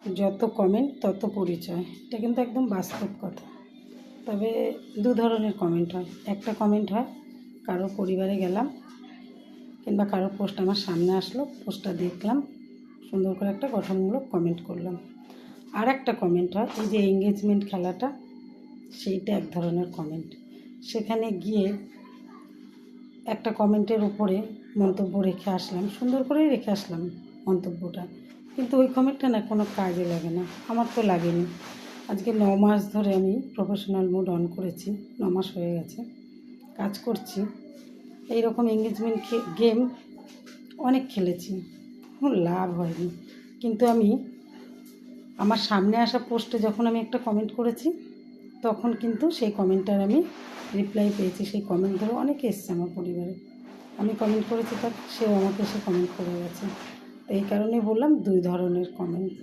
যত কমেন্ট তত পরিচয়, এটা কিন্তু একদম বাস্তব কথা। তবে দু ধরনের কমেন্ট হয়। একটা কমেন্ট হয় কারোর পরিবারে গেলাম কিংবা কারোর পোস্ট আমার সামনে আসলো, পোস্টটা দেখলাম, সুন্দর করে একটা গঠনমূলক কমেন্ট করলাম। আর একটা কমেন্ট হয় এই যে এঙ্গেজমেন্ট খেলাটা, সেইটা এক ধরনের কমেন্ট। সেখানে গিয়ে একটা কমেন্টের উপরে মন্তব্য রেখে আসলাম, সুন্দর করেই রেখে আসলাম মন্তব্যটা, কিন্তু ওই কমেন্টটা না কোনো কাজে লাগে না, আমার তো লাগেনি। আজকে 9 মাস ধরে আমি প্রফেশনাল মোড অন করেছি, 9 মাস হয়ে গেছে কাজ করছি। এই রকম এঙ্গেজমেন্ট গেম অনেক খেলেছি, কোনো লাভ হয়নি। কিন্তু আমি আমার সামনে আসা পোস্টে যখন আমি একটা কমেন্ট করেছি, তখন কিন্তু সেই কমেন্টটার আমি রিপ্লাই পেয়েছি। সেই কমেন্ট ধরে অনেকে এসছে আমার পরিবারে, আমি কমেন্ট করেছি তার, সেও আমাকে এসে কমেন্ট করে গেছে। তো এই কারণে বললাম দুই ধরনের কমেন্ট।